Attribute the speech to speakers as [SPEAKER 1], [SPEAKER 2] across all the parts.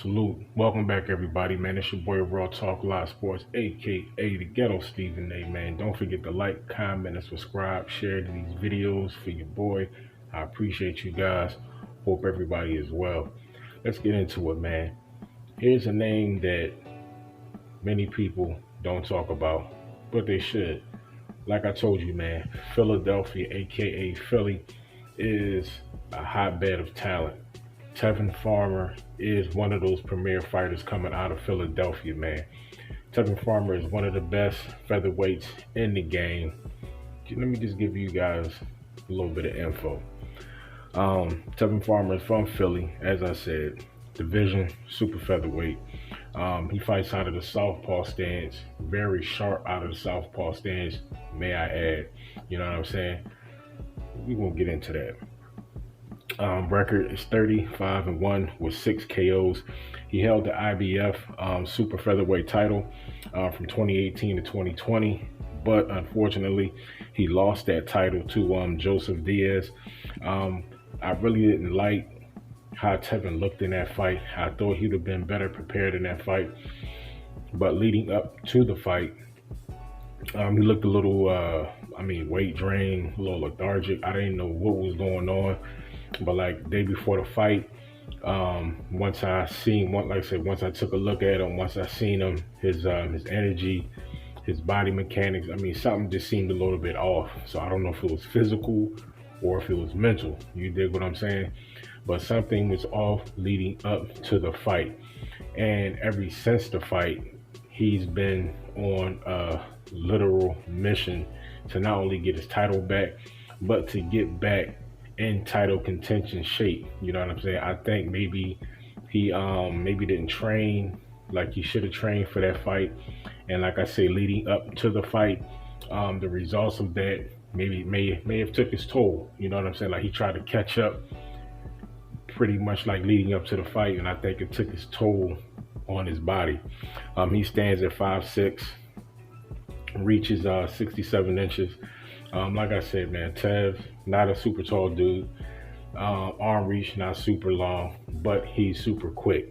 [SPEAKER 1] Salute. Welcome back, everybody, man. It's your boy, Raw Talk Live Sports, aka the Ghetto Stephen A, man. Don't forget to like, comment, and subscribe. Share these videos for your boy. I appreciate you guys. Hope everybody is well. Let's get into it, man. Here's a name that many people don't talk about, but they should. Like I told you, man, Philadelphia, aka Philly, is a hotbed of talent. Tevin Farmer is one of those premier fighters coming out of Philadelphia, man. Tevin Farmer is one of the best featherweights in the game. Let me just give you guys a little bit of info. Tevin Farmer is from Philly, as I said, division super featherweight. He fights out of the southpaw stance, very sharp out of the southpaw stance, may I add. You know what I'm saying? We won't get into that. Record is 35-1 with 6 KOs. He held the IBF Super Featherweight title from 2018 to 2020, but unfortunately, he lost that title to Joseph Diaz. I really didn't like how Tevin looked in that fight. I thought he'd have been better prepared in that fight, but leading up to the fight, he looked a little, weight drained, a little lethargic. I didn't know what was going on. But like day before the fight, once I took a look at him, once I seen him, his energy, his body mechanics, something just seemed a little bit off. So I don't know if it was physical or if it was mental. You dig what I'm saying? But something was off leading up to the fight. And ever since the fight, he's been on a literal mission to not only get his title back, but to get back in title contention shape. You know what I'm saying? I think maybe he maybe didn't train like he should have trained for that fight. And like I say, leading up to the fight, the results of that may have took his toll. You know what I'm saying? Like he tried to catch up pretty much like leading up to the fight, and I think it took his toll on his body. He stands at 5'6", reaches 67 inches. Like I said, man, Tev, not a super tall dude. Arm reach, not super long, but he's super quick.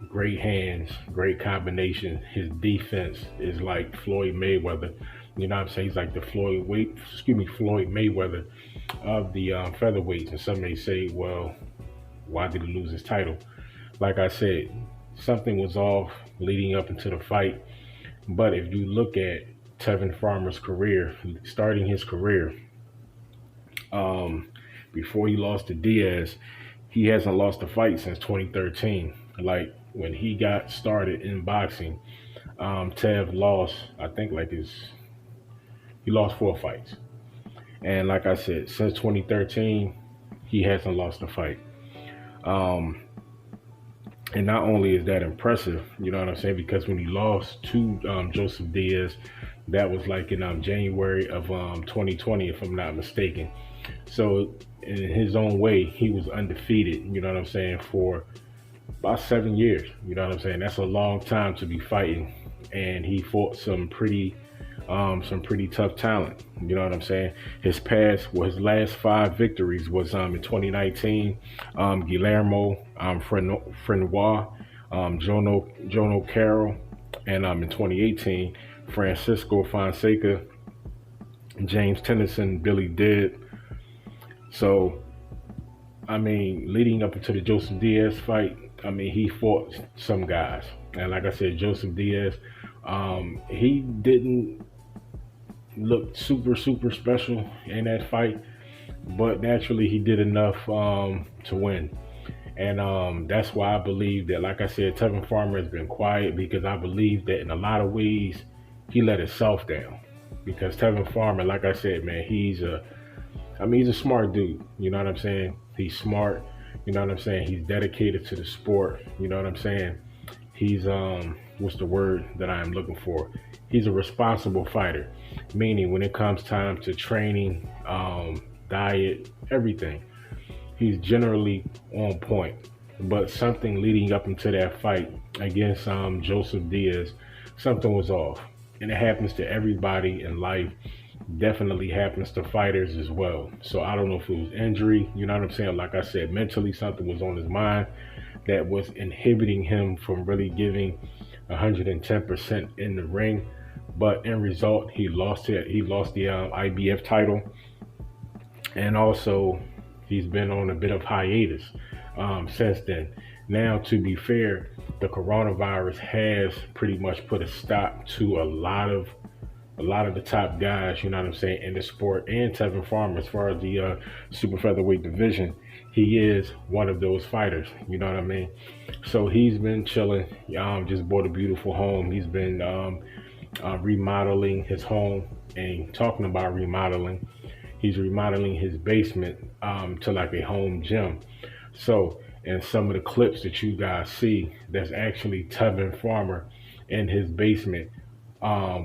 [SPEAKER 1] Great hands, great combination. His defense is like Floyd Mayweather. You know what I'm saying? He's like the Floyd Mayweather of the featherweights. And some may say, well, why did he lose his title? Like I said, something was off leading up into the fight. But if you look at Tevin Farmer's career, starting his career, before he lost to Diaz, he hasn't lost a fight since 2013. Like when he got started in boxing, Tev lost, I think he lost 4 fights. And like I said, since 2013, he hasn't lost a fight. And not only is that impressive, you know what I'm saying, because when he lost to Joseph Diaz, that was like in January of 2020, if I'm not mistaken. So in his own way, he was undefeated, you know what I'm saying, for about 7 years. You know what I'm saying? That's a long time to be fighting. And he fought some pretty tough talent. You know what I'm saying? His last 5 victories was in 2019, Guillermo Frenois, Jono Carroll, and in 2018, Francisco Fonseca, James Tennyson, Billy Didd. So, leading up into the Joseph Diaz fight, he fought some guys. And like I said, Joseph Diaz, he didn't look super special in that fight, but naturally he did enough to win. And that's why I believe that, like I said, Tevin Farmer has been quiet, because I believe that in a lot of ways he let himself down. Because Tevin Farmer, like I said, man, he's a smart dude. You know what I'm saying? He's smart. You know what I'm saying? He's dedicated to the sport. You know what I'm saying? He's what's the word that I am looking for? He's a responsible fighter, meaning when it comes time to training, diet, everything, he's generally on point. But something leading up into that fight against Joseph Diaz, something was off. And it happens to everybody in life. Definitely happens to fighters as well. So I don't know if it was injury, you know what I'm saying? Like I said, mentally something was on his mind. that was inhibiting him from really giving 110% in the ring. But in result, he lost it. He lost the IBF title, and also he's been on a bit of hiatus since then. Now, to be fair, the coronavirus has pretty much put a stop to a lot of the top guys, you know what I'm saying, in the sport, and Tevin Farmer, as far as the super featherweight division, he is one of those fighters, you know what I mean? So he's been chilling, just bought a beautiful home. He's been remodeling his home, and talking about remodeling, he's remodeling his basement to like a home gym. So, and some of the clips that you guys see, that's actually Tevin Farmer in his basement,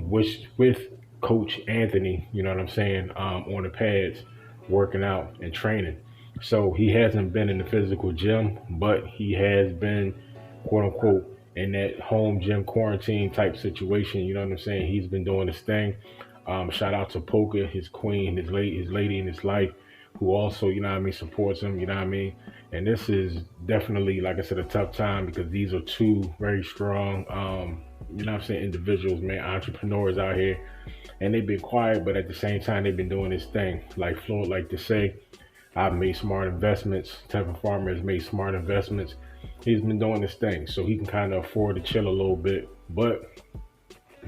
[SPEAKER 1] which with Coach Anthony, you know what I'm saying, on the pads, working out and training. So he hasn't been in the physical gym, but he has been, quote unquote, in that home gym quarantine type situation. You know what I'm saying? He's been doing his thing. Shout out to Poker, his queen, his lady in his life, who also, you know what I mean, supports him. You know what I mean? And this is definitely, like I said, a tough time, because these are two very strong, you know what I'm saying, individuals, man, entrepreneurs out here, and they've been quiet, but at the same time, they've been doing this thing. Like Floyd like to say, I've made smart investments. Tevin Farmer has made smart investments. He's been doing this thing, so he can kind of afford to chill a little bit, but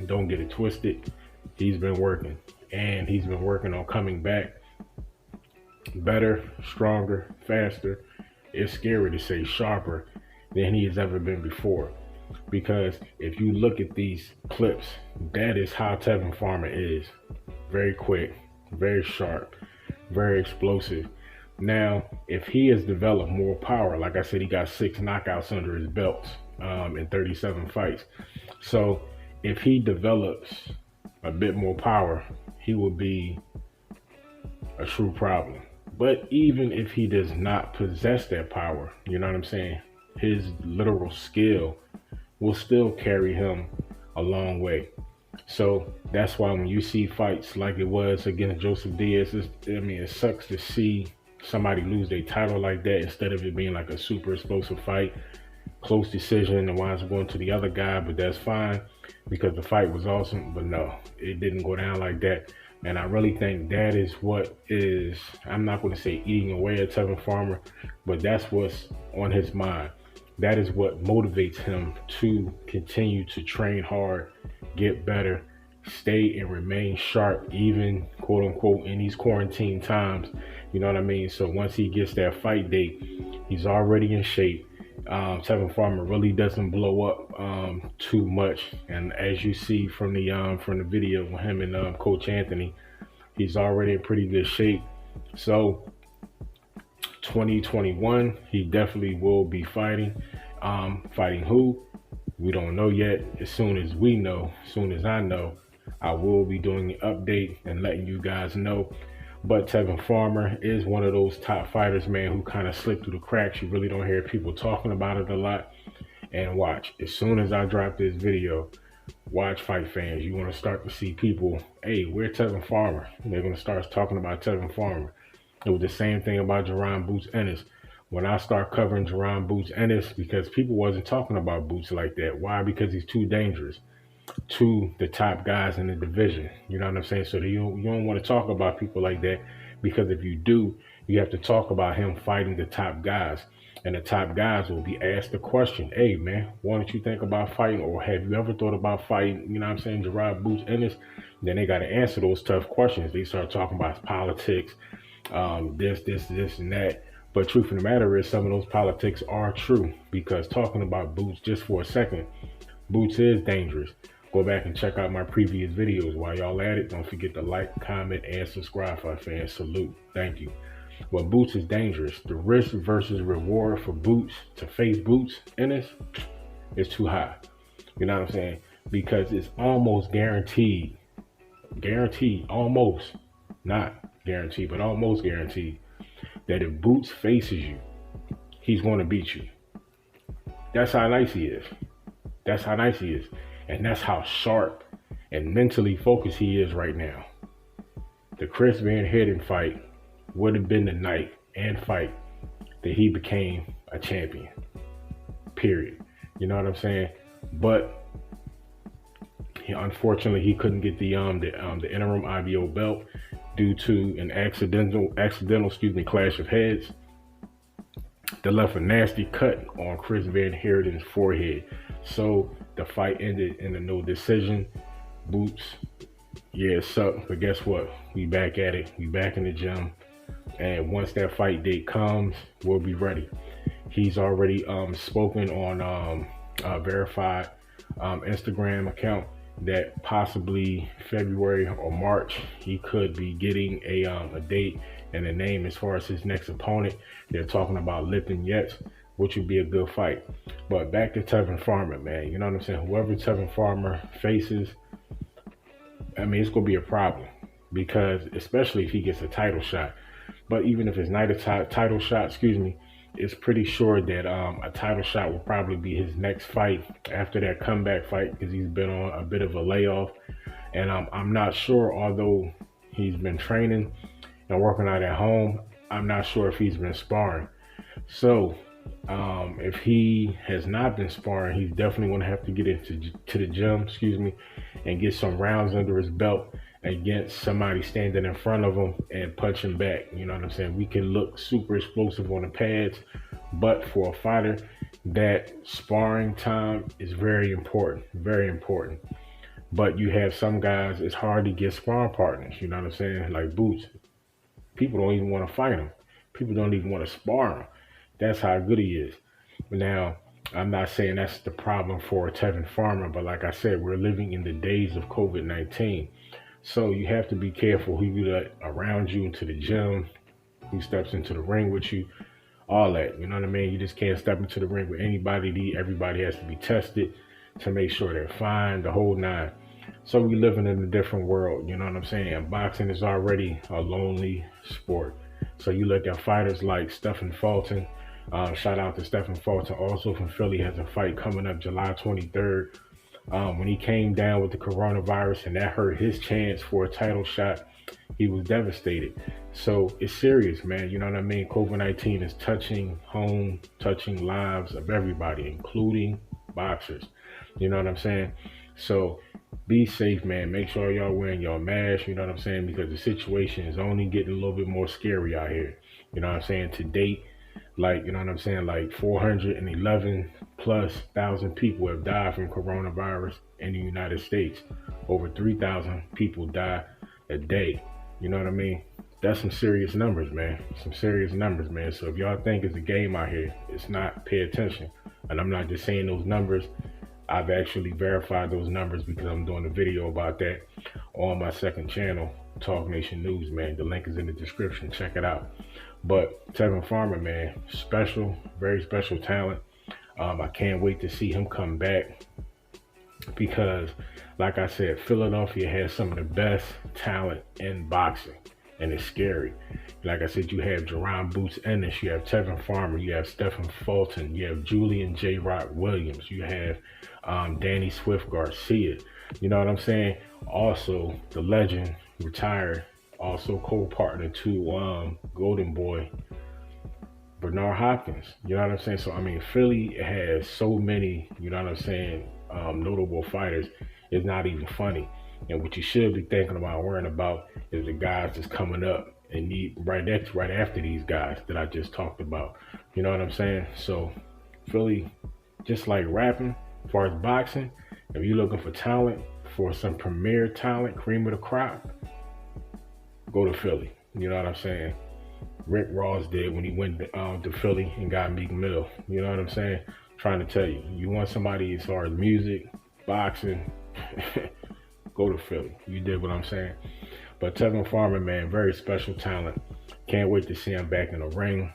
[SPEAKER 1] don't get it twisted. He's been working, and he's been working on coming back better, stronger, faster. It's scary to say sharper than he has ever been before. Because if you look at these clips, that is how Tevin Farmer is. Very quick, very sharp, very explosive. Now, if he has developed more power, like I said, he got 6 knockouts under his belts in 37 fights. So if he develops a bit more power, he will be a true problem. But even if he does not possess that power, you know what I'm saying, his literal skill will still carry him a long way. So that's why when you see fights like it was against Joseph Diaz, it sucks to see somebody lose their title like that, instead of it being like a super explosive fight, close decision, and winds up going to the other guy. But that's fine, because the fight was awesome. But no, it didn't go down like that. And I really think that is what is, I'm not going to say eating away at Tevin Farmer, but that's what's on his mind. That is what motivates him to continue to train hard, get better, stay and remain sharp, even quote unquote in these quarantine times. You know what I mean? So once he gets that fight date, he's already in shape. Tevin Farmer really doesn't blow up too much, and as you see from the video with him and Coach Anthony, he's already in pretty good shape. So 2021, he definitely will be fighting. Fighting who? We don't know yet. As soon as we know, as soon as I know, I will be doing an update and letting you guys know. But Tevin Farmer is one of those top fighters, man, who kind of slipped through the cracks. You really don't hear people talking about it a lot. And watch, as soon as I drop this video, watch, fight fans, you're going to start to see people, hey, where's Tevin Farmer? They're going to start talking about Tevin Farmer. It was the same thing about Jerron Boots Ennis. When I start covering Jerron Boots Ennis, because people wasn't talking about Boots like that. Why? Because he's too dangerous to the top guys in the division. You know what I'm saying? So you don't want to talk about people like that, because if you do, you have to talk about him fighting the top guys. And the top guys will be asked the question, hey, man, why don't you think about fighting? Or have you ever thought about fighting, you know what I'm saying, Jerron Boots Ennis? Then they got to answer those tough questions. They start talking about politics, this, and that. But truth of the matter is, some of those politics are true, because talking about Boots just for a second, Boots is dangerous. Go back and check out my previous videos. While y'all at it, don't forget to like, comment, and subscribe, for fans. Salute. Thank you. Well, Boots is dangerous. The risk versus reward for Boots to face Boots Ennis is too high. You know what I'm saying? Because it's almost guaranteed, almost, not guaranteed, but almost guaranteed, that if Boots faces you, he's going to beat you. That's how nice he is. That's how nice he is. And that's how sharp and mentally focused he is right now. The Chris Van Heerden fight would have been the night and fight that he became a champion. period. You know what I'm saying? But unfortunately, he couldn't get the interim IBO belt due to an accidental clash of heads that left a nasty cut on Chris Van Heerden's forehead. So the fight ended in a no decision. Boots, yeah, it sucked, but guess what? We back at it. We back in the gym, and once that fight date comes, we'll be ready. He's already spoken on a verified Instagram account that possibly February or March he could be getting a date and a name as far as his next opponent. They're talking about Lipton Yates, which would be a good fight. But back to Tevin Farmer, man. You know what I'm saying? Whoever Tevin Farmer faces, I mean, it's going to be a problem, because especially if he gets a title shot. But even if it's not a title shot, it's pretty sure that a title shot will probably be his next fight after that comeback fight, because he's been on a bit of a layoff. And I'm not sure, although he's been training and working out at home, I'm not sure if he's been sparring. So if he has not been sparring, he's definitely going to have to get into the gym, and get some rounds under his belt against somebody standing in front of him and punching back. You know what I'm saying? We can look super explosive on the pads, but for a fighter, that sparring time is very important, very important. But you have some guys, it's hard to get sparring partners. You know what I'm saying? Like Boots. People don't even want to fight him. People don't even want to spar him. That's how good he is. Now, I'm not saying that's the problem for Tevin Farmer, but like I said, we're living in the days of COVID-19. So you have to be careful who you let around you into the gym, who steps into the ring with you, all that. You know what I mean? You just can't step into the ring with anybody. Everybody has to be tested to make sure they're fine, the whole nine. So we living in a different world, you know what I'm saying? And boxing is already a lonely sport. So you look at fighters like Stephen Fulton. Shout out to Stephen Fulton, also from Philly, has a fight coming up July 23rd. When he came down with the coronavirus and that hurt his chance for a title shot, he was devastated. So it's serious, man. You know what I mean? COVID-19 is touching home, touching lives of everybody, including boxers. You know what I'm saying? So be safe, man. Make sure y'all wearing your mask, you know what I'm saying? Because the situation is only getting a little bit more scary out here. You know what I'm saying? To date, like, you know what I'm saying? Like 411 plus thousand people have died from coronavirus in the United States. Over 3,000 people die a day. You know what I mean? That's some serious numbers, man. Some serious numbers, man. So if y'all think it's a game out here, it's not. Pay attention. And I'm not just saying those numbers. I've actually verified those numbers because I'm doing a video about that on my second channel, Talk Nation News, man. The link is in the description. Check it out. But Tevin Farmer, man, special, very special talent. I can't wait to see him come back because, like I said, Philadelphia has some of the best talent in boxing, and it's scary. Like I said, you have Jerron Boots Ennis, you have Tevin Farmer, you have Stephen Fulton, you have Julian J. Rock Williams, you have Danny Swift Garcia. You know what I'm saying? Also, the legend, retired, also co-partner to Golden Boy, Bernard Hopkins. You know what I'm saying? So, I mean, Philly has so many, you know what I'm saying, notable fighters. It's not even funny. And what you should be thinking about, worrying about, is the guys that's coming up and need right after these guys that I just talked about. You know what I'm saying? So, Philly, just like rapping, as far as boxing, if you're looking for talent, for some premier talent, cream of the crop, go to Philly. You know what I'm saying? Rick Ross did when he went to Philly and got Meek Mill. You know what I'm saying? Trying to tell you, you want somebody as far as music, boxing, go to Philly. You did what I'm saying. But Tevin Farmer, man, very special talent. Can't wait to see him back in the ring.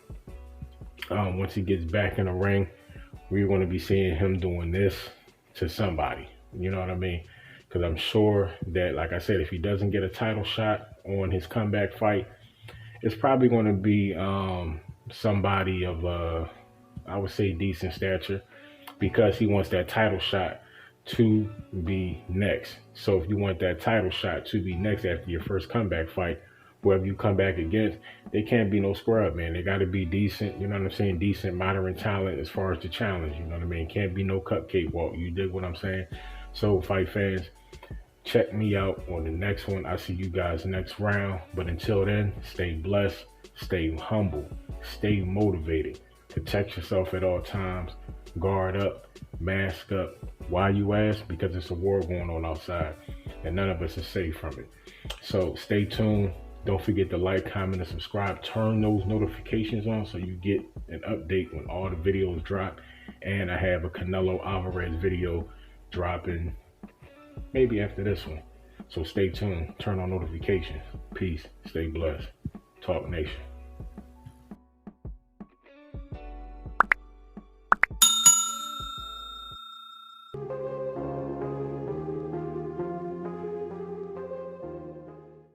[SPEAKER 1] Once he gets back in the ring, we're going to be seeing him doing this to somebody. You know what I mean? Because I'm sure that, like I said, if he doesn't get a title shot on his comeback fight, it's probably going to be somebody of, I would say, decent stature, because he wants that title shot to be next. So if you want that title shot to be next after your first comeback fight, whoever you come back against, they can't be no scrub, man. They got to be decent, you know what I'm saying? Decent, modern talent as far as the challenge, you know what I mean? Can't be no cupcake walk. You dig what I'm saying? So, fight fans, check me out on the next one. I see you guys next round. But until then, stay blessed, stay humble, stay motivated. Protect yourself at all times. Guard up, mask up. Why, you ask? Because it's a war going on outside, and none of us are safe from it. So stay tuned. Don't forget to like, comment, and subscribe. Turn those notifications on so you get an update when all the videos drop. And I have a Canelo Alvarez video dropping maybe after this one. So stay tuned. Turn on notifications. Peace. Stay blessed. Talk Nation.